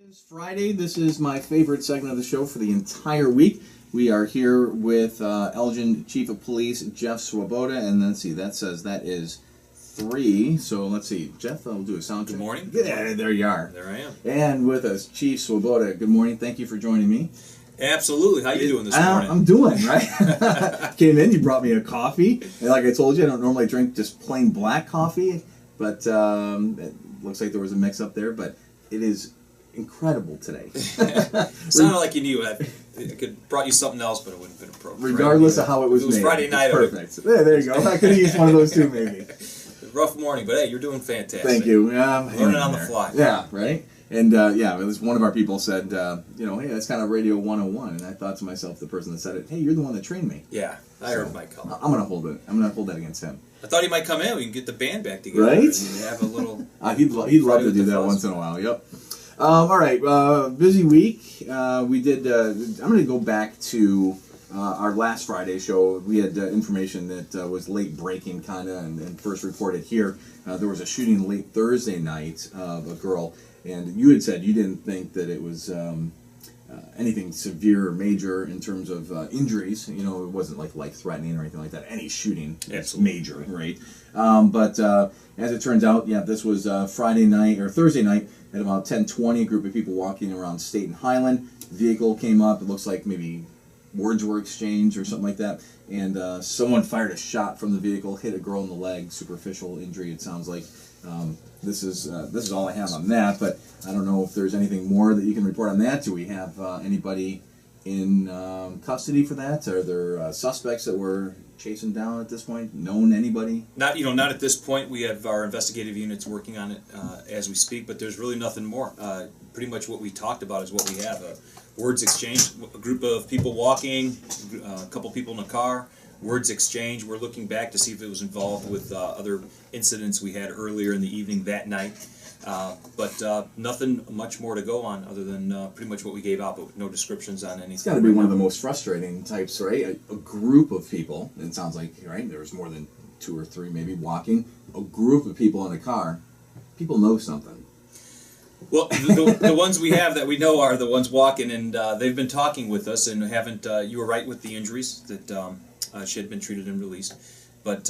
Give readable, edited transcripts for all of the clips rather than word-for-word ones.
It's Friday. This is my favorite segment of the show for the entire week. We are here with Elgin Chief of Police Jeff Swoboda, and let's see, that says that is 3. So let's see, Jeff, I'll do a sound check. Good morning. Yeah, there you are. There I am. And with us, Chief Swoboda. Good morning. Thank you for joining me. Absolutely. How you doing this morning? I'm doing, right? Came in, you brought me a coffee, and like I told you, I don't normally drink just plain black coffee, but it looks like there was a mix-up there, but it is incredible today. Sounded like you knew it. I could brought you something else, but it wouldn't have been appropriate. Regardless of how it was made. It was Friday night. Perfect. There you go. I could have used one of those too, maybe. Rough morning, but hey, you're doing fantastic. Thank you. Learning on the fly. Yeah, right? And yeah, it was one of our people said, hey, that's kind of Radio 101. And I thought to myself, the person that said it, hey, you're the one that trained me. Yeah, I heard Mike call. I'm going to hold it. I'm going to hold that against him. I thought he might come in. We can get the band back together. Right? And have a little... He'd love to do that once in a while. Yep. All right. Busy week. We did... I'm going to go back to our last Friday show. We had information that was late breaking, kind of, and first reported here. There was a shooting late Thursday night of a girl, and you had said you didn't think that it was anything severe or major in terms of injuries. You know, it wasn't like life-threatening or anything like that. Any shooting is major, right? But as it turns out, yeah, this was Friday night or Thursday night at about 10:20. A group of people walking around State and Highland. Vehicle came up. It looks like maybe words were exchanged or something like that. And someone fired a shot from the vehicle, hit a girl in the leg. Superficial injury, it sounds like. This is all I have on that, but I don't know if there's anything more that you can report on that. Do we have anybody in custody for that? Are there suspects that we're chasing down at this point? Known anybody? Not at this point. We have our investigative units working on it as we speak, but there's really nothing more. Pretty much what we talked about is what we have. Words exchanged, a group of people walking, a couple people in a car. Words exchange. We're looking back to see if it was involved with other incidents we had earlier in the evening that night. But nothing much more to go on other than pretty much what we gave out, but no descriptions on anything. It's got to be one of the most frustrating types, right? A group of people, it sounds like, right? There was more than 2 or 3 maybe walking. A group of people in a car. People know something. Well, the ones we have that we know are the ones walking, and they've been talking with us and haven't, you were right with the injuries, that she had been treated and released. But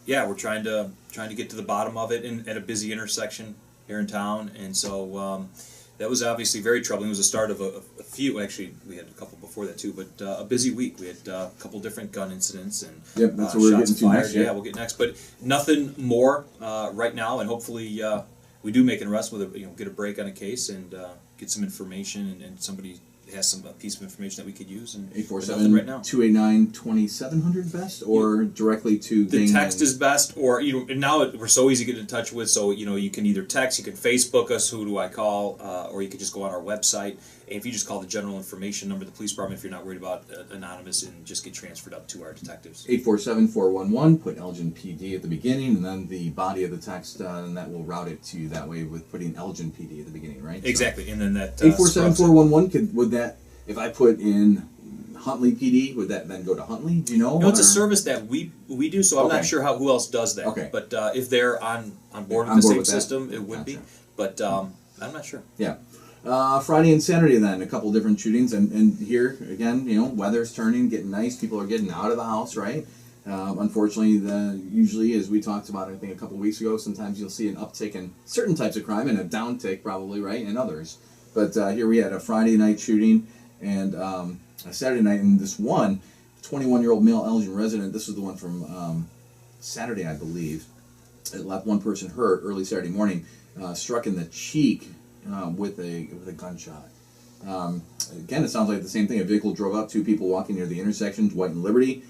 yeah, we're trying to get to the bottom of it at a busy intersection here in town, and so that was obviously very troubling. It was the start of a few, actually we had a couple before that too, but a busy week. We had a couple different gun incidents and yep, that's what we're getting to next. Yeah, we'll get next, but nothing more right now, and hopefully we do make an arrest with get a break on a case and get some information, and somebody has some piece of information that we could use. And 847 right now. 289-2700 best, or directly to the text is best, or now we're so easy to get in touch with. So you can either text, you can Facebook us, who do I call, or you could just go on our website. And if you just call the general information number of the police department, if you're not worried about anonymous, and just get transferred up to our detectives. 847-411. Put Elgin PD at the beginning, and then the body of the text, and that will route it to you that way with putting Elgin PD at the beginning, right? Exactly, so, and then that 847-411. Would that, if I put in Huntley PD, would that then go to Huntley? Do you know? No, it's a service that we do, so I'm not sure who else does that. Okay. But if they're on board with the same system, it would be. But I'm not sure. Yeah. Friday and Saturday then, a couple different shootings, and here, again, weather's turning, getting nice, people are getting out of the house, right? Unfortunately, usually, as we talked about, I think a couple weeks ago, sometimes you'll see an uptick in certain types of crime and a downtick probably, right, in others. But here we had a Friday night shooting and a Saturday night, and this one, 21-year-old male Elgin resident, this was the one from Saturday, I believe. It left one person hurt early Saturday morning, struck in the cheek with a gunshot. Again, it sounds like the same thing. A vehicle drove up, 2 people walking near the intersection, Dwight and Liberty.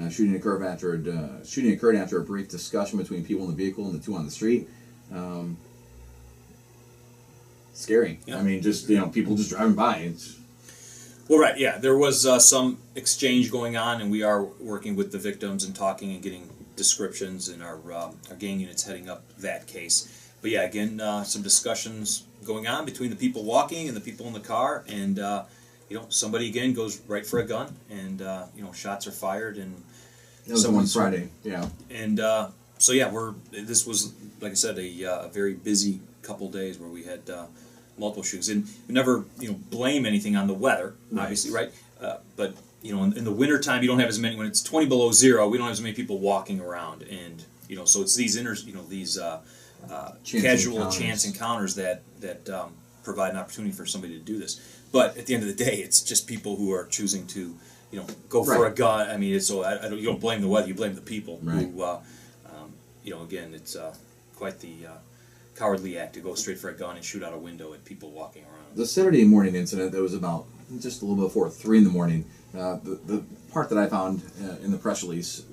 Shooting occurred after a brief discussion between people in the vehicle and the 2 on the street. Scary. Yeah. I mean, just people just driving by. Well, right, yeah. There was some exchange going on, and we are working with the victims and talking and getting descriptions, and our gang unit's heading up that case. But yeah, again, some discussions going on between the people walking and the people in the car, and somebody again goes right for a gun, and shots are fired, and that was one Friday, yeah. And so yeah, this was, like I said, a very busy couple days where we had multiple shootings. And we never blame anything on the weather, obviously, right? But in the wintertime, you don't have as many. When it's 20 below zero, we don't have as many people walking around, and so it's these casual chance encounters that provide an opportunity for somebody to do this. But at the end of the day, it's just people who are choosing to go for a gun. I mean, you don't blame the weather, you blame the people who, again, it's quite the cowardly act to go straight for a gun and shoot out a window at people walking around. The Saturday morning incident that was about just a little bit before 3 in the morning, the part that I found in the press release,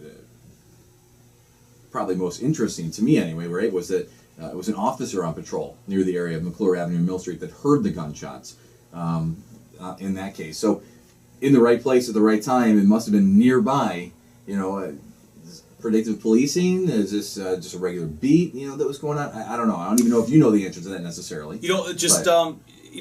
probably most interesting to me anyway, right, was that it was an officer on patrol near the area of McClure Avenue and Mill Street that heard the gunshots in that case. So in the right place at the right time, it must have been nearby, predictive policing? Is this just a regular beat, that was going on? I don't know. I don't even know if you know the answer to that necessarily.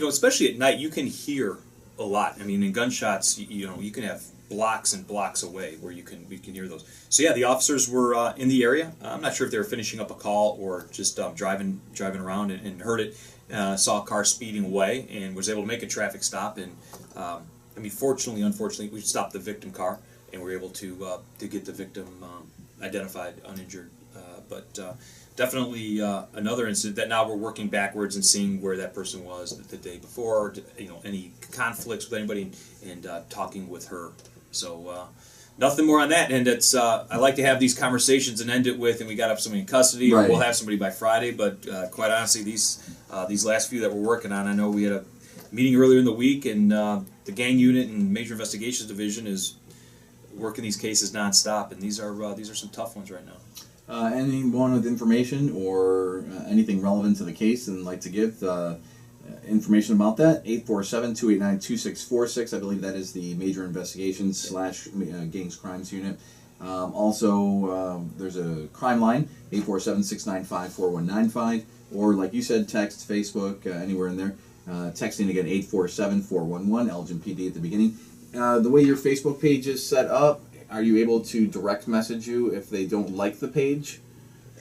Especially at night, you can hear a lot. I mean, in gunshots, you can have blocks and blocks away where we can hear those. So yeah, the officers were in the area. I'm not sure if they were finishing up a call or just driving around and heard it. Saw a car speeding away and was able to make a traffic stop. And fortunately, unfortunately, we stopped the victim car and were able to get the victim identified, uninjured. But definitely another incident that now we're working backwards and seeing where that person was the day before. Any conflicts with anybody, and talking with her. So nothing more on that. And it's I like to have these conversations and end it with, and we got somebody in custody, or we'll have somebody by Friday. But quite honestly, these last few that we're working on, I know we had a meeting earlier in the week, and the gang unit and major investigations division is working these cases nonstop, and these are some tough ones right now. Anyone with information or anything relevant to the case and like to give information about that, 847-289-2646. I believe that is the Major Investigations / Gangs Crimes Unit. Also, there's a crime line, 847-695-4195. Or, like you said, text, Facebook, anywhere in there. Texting again, 847-411, Elgin PD at the beginning. The way your Facebook page is set up, are you able to direct message you if they don't like the page?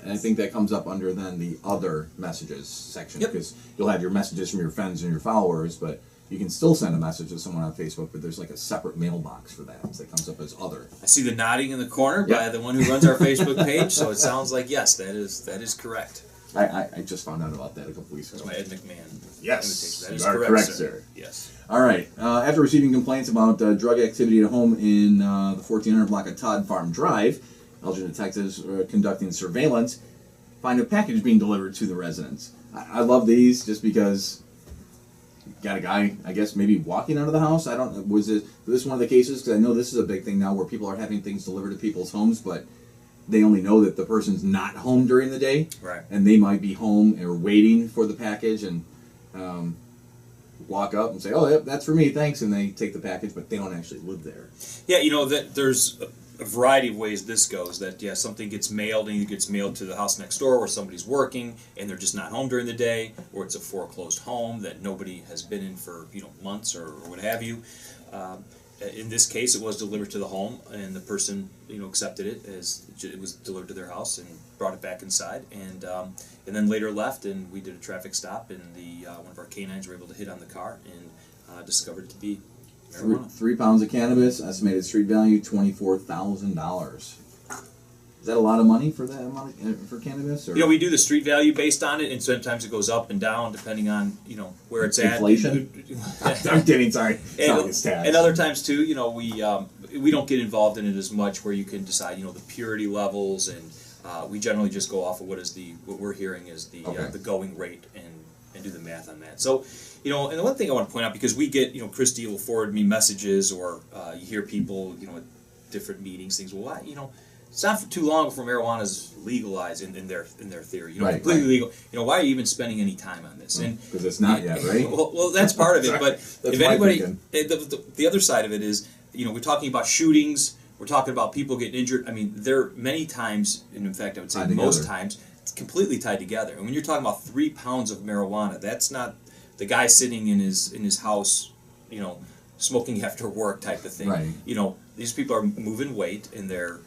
And I think that comes up under then the other messages section, because you'll have your messages from your friends and your followers, but you can still send a message to someone on Facebook, but there's like a separate mailbox for that comes up as other. I see the nodding in the corner by the one who runs our Facebook page, so it sounds like yes, that is correct. I just found out about that a couple weeks ago. That's my Ed McMahon. Yes, that is you are correct, sir. Yes. All right. After receiving complaints about drug activity at home in the 1400 block of Todd Farm Drive, Elgin detectives conducting surveillance find a package being delivered to the residents. I love these just because you got a guy, I guess, maybe walking out of the house. I don't know. Was this one of the cases? Because I know this is a big thing now where people are having things delivered to people's homes, but they only know that the person's not home during the day. Right. And they might be home or waiting for the package and walk up and say, oh, yep, that's for me, thanks, and they take the package, but they don't actually live there. Yeah, that there's a variety of ways this goes. That something gets mailed, and it gets mailed to the house next door where somebody's working and they're just not home during the day, or it's a foreclosed home that nobody has been in for months or what have you. In this case, it was delivered to the home, and the person accepted it as it was delivered to their house and brought it back inside, and then later left, and we did a traffic stop, and one of our canines were able to hit on the car and discovered it to be marijuana. 3 pounds of cannabis, estimated street value $24,000. Is that a lot of money for that amount for cannabis? Or? We do the street value based on it, and sometimes it goes up and down depending on where it's inflation? At. I'm kidding, sorry. And other times too, we don't get involved in it as much, where you can decide the purity levels, and we generally just go off of what we're hearing is the going rate and do the math on that. So and the one thing I want to point out, because we get Christy will forward me messages, or you hear people at different meetings, things. Well, why it's not for too long before marijuana is legalized in their theory. Completely legal. Why are you even spending any time on this? Because it's not yet, right? Well, that's part of it. But if anybody, the other side of it is, we're talking about shootings. We're talking about people getting injured. I mean, there many times, and in fact, I would say most times, it's completely tied together. And when you're talking about 3 pounds of marijuana, that's not the guy sitting in his house, smoking after work type of thing. Right. You know, these people are moving weight, and they're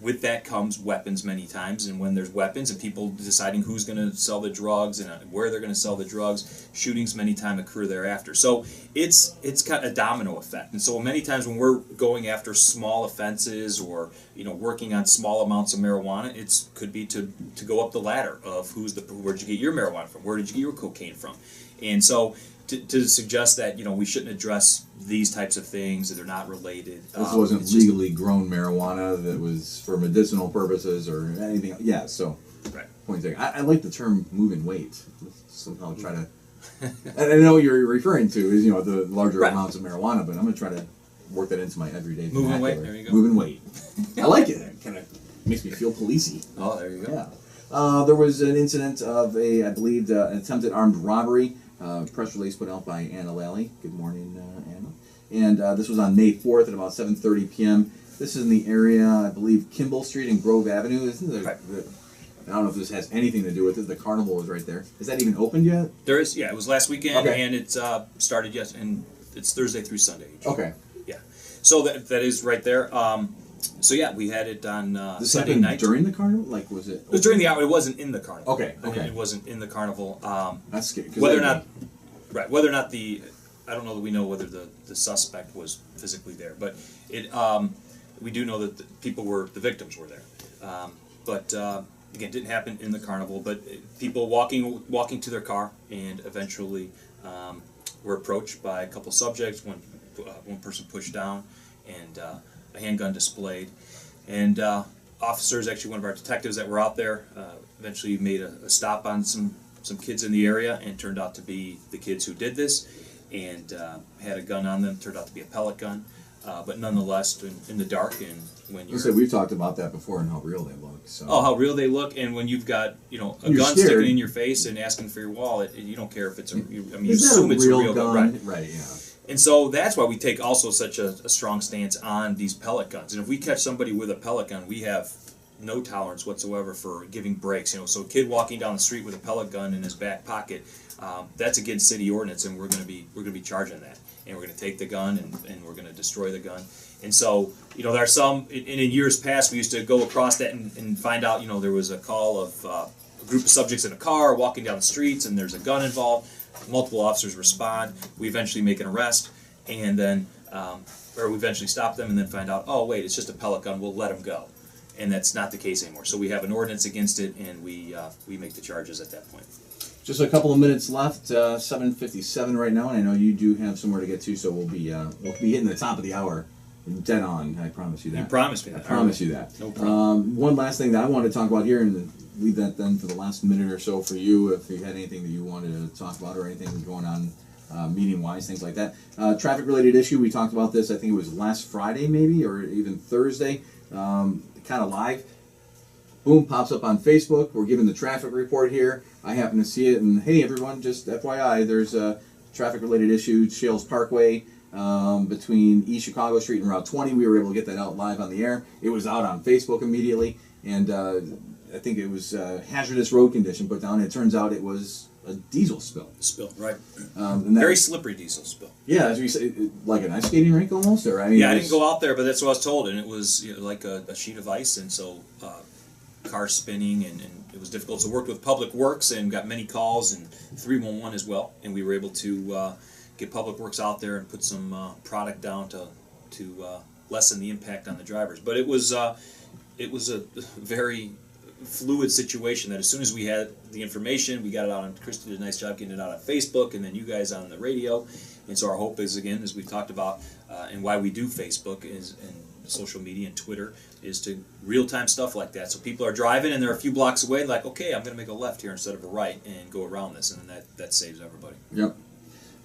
with that comes weapons many times. And when there's weapons and people deciding who's going to sell the drugs and where they're going to sell the drugs, shootings many times occur thereafter. So it's got a domino effect. And so many times when we're going after small offenses or working on small amounts of marijuana, it could be to go up the ladder of where'd you get your marijuana from, where did you get your cocaine from, and so. To suggest that we shouldn't address these types of things, that they're not related. This wasn't legally grown marijuana that was for medicinal purposes or anything. Yeah, so right. Point taken. I like the term "moving weight." Let's somehow try to. And I know what you're referring to is the larger right. amounts of marijuana, but I'm going to try to work that into my everyday. Moving weight. There you go. Moving weight. I like it. It kind of makes me feel policey. Oh, there you go. Yeah. There was an incident of I believe, an attempted armed robbery. Press release put out by Anna Lally. Good morning, Anna. And this was on May 4th at about 7:30 p.m. This is in the area, I believe, Kimball Street and Grove Avenue. Isn't there? Right. I don't know if this has anything to do with it. The carnival is right there. Is that even opened yet? There is. Yeah, it was last weekend, okay. and it started and it's Thursday through Sunday. Okay. Yeah. So that is right there. So yeah, we had it on this Sunday night. During the carnival? Like, was it? It was during the hour. It wasn't in the carnival. Okay. Okay. It wasn't in the carnival. That's scary. Whether or not I don't know that we know whether the suspect was physically there, but we do know that the victims were there. But again, it didn't happen in the carnival. But people walking to their car, and eventually were approached by a couple subjects. One person pushed down, and a handgun displayed, and officers, actually one of our detectives that were out there, eventually made a stop on some kids in the area, and turned out to be the kids who did this, and had a gun on them. Turned out to be a pellet gun, but nonetheless in the dark. And when we've talked about that before and how real they look. So. Oh, how real they look, and when you've got a gun scared. sticking in your face and asking for your wallet, you don't care if it's you Is assume that it's a real gun? Right? Right. Yeah. And so that's why we take also such a strong stance on these pellet guns. And if we catch somebody with a pellet gun, we have no tolerance whatsoever for giving breaks. So a kid walking down the street with a pellet gun in his back pocket, that's against city ordinance, and we're going to be charging that. And we're going to take the gun and we're going to destroy the gun. And so there are some. And in years past, we used to go across that and find out there was a call of a group of subjects in a car walking down the streets, and there's a gun involved. Multiple officers respond. We eventually make an arrest, and then, or we eventually stop them, and then find out, oh wait, it's just a pellet gun. We'll let them go, and that's not the case anymore. So we have an ordinance against it, and we make the charges at that point. Just a couple of minutes left. 7:57 right now, and I know you do have somewhere to get to, so we'll be hitting the top of the hour, dead on. I promise you that. You promised me that. I promise you that. No problem. One last thing that I want to talk about here, and leave that then for the last minute or so for you, if you had anything that you wanted to talk about or anything going on meeting-wise, things like that. Traffic-related issue, we talked about this, I think it was last Friday maybe, or even Thursday, kind of live. Boom, pops up on Facebook. We're giving the traffic report here. I happen to see it, and hey, everyone, just FYI, there's a traffic-related issue, Shales Parkway, between East Chicago Street and Route 20. We were able to get that out live on the air. It was out on Facebook immediately, and I think it was hazardous road condition put down. It turns out it was a diesel spill. Right. And very slippery diesel spill. Yeah, as we say, like an ice skating rink almost, or I didn't go out there, but that's what I was told, and it was like a sheet of ice, and so cars spinning, and it was difficult. So worked with Public Works and got many calls, and 311 as well, and we were able to get Public Works out there and put some product down to lessen the impact on the drivers. But it was a very fluid situation that as soon as we had the information, we got it out on, Christy did a nice job getting it out on Facebook, and then you guys on the radio. And so our hope is, again, as we've talked about, and why we do Facebook is and social media and Twitter, is to real-time stuff like that. So people are driving and they're a few blocks away, like, okay, I'm going to make a left here instead of a right and go around this, and then that saves everybody. Yep.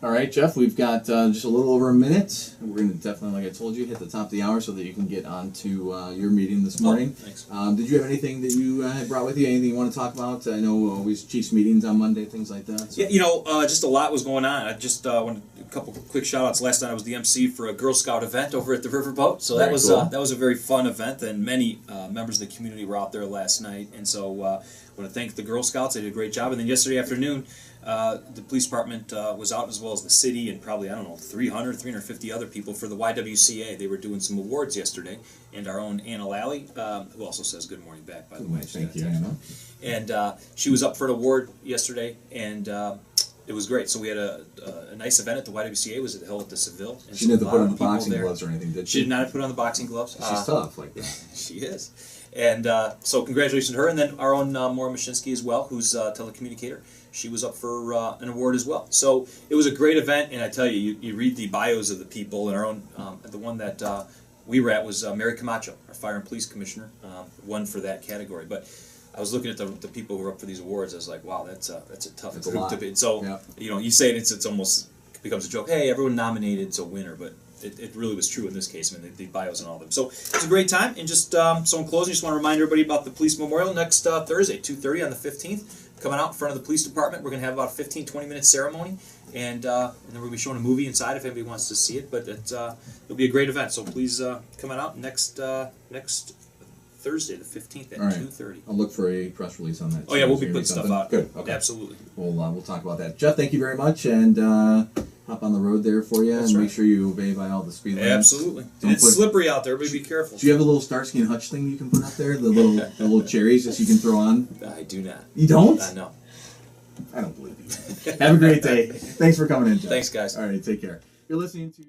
All right, Jeff, we've got just a little over a minute. We're going to definitely, like I told you, hit the top of the hour so that you can get on to your meeting this morning. Thanks. Did you have anything that you had brought with you? Anything you want to talk about? I know always Chiefs meetings on Monday, things like that. So. Yeah, just a lot was going on. I just wanted a couple quick shout-outs. Last night I was the MC for a Girl Scout event over at the Riverboat, so that was cool. That was a very fun event, and many members of the community were out there last night. And so I want to thank the Girl Scouts. They did a great job. And then yesterday afternoon, The police department was out, as well as the city and probably, 350 other people for the YWCA. They were doing some awards yesterday, and our own Anna Lally, who also says good morning back, by the way. Thank you, Anna. And she was up for an award yesterday, and it was great. So we had a nice event at the YWCA. It was held at the Seville. She didn't have to put on the boxing gloves or anything, did she? She did not have to put on the boxing gloves. She's tough like that. She is. And so congratulations to her. And then our own Maura Mashinsky as well, who's a telecommunicator. She was up for an award as well. So it was a great event. And I tell you, you read the bios of the people. And our own, the one that we were at was Mary Camacho, our Fire and Police Commissioner, won for that category. But I was looking at the people who were up for these awards. I was like, wow, that's a tough group to be. So, you say it, it's almost becomes a joke. Hey, everyone nominated, so winner. But it really was true in this case. I mean, the bios and all of them. So it's a great time. And just so in closing, just want to remind everybody about the Police Memorial next Thursday, 2:30 on the 15th. Coming out in front of the police department. We're going to have about a 15-20-minute ceremony. And then we're going to be showing a movie inside if anybody wants to see it. But it'll be a great event. So please come on out next Thursday, the 15th at 2:30. I'll look for a press release on that. Oh yeah, we'll be putting stuff out. Good. Okay. Absolutely. We'll talk about that. Jeff, thank you very much, and hop on the road there for you, and make sure you obey by all the speed limits. Absolutely. And it's slippery out there. Everybody be careful. Do you have a little Starsky and Hutch thing you can put up there? The little cherries that you can throw on? I do not. You don't? No. I don't believe you. Have a great day. Thanks for coming in, Jeff. Thanks, guys. All right, take care. You're listening to...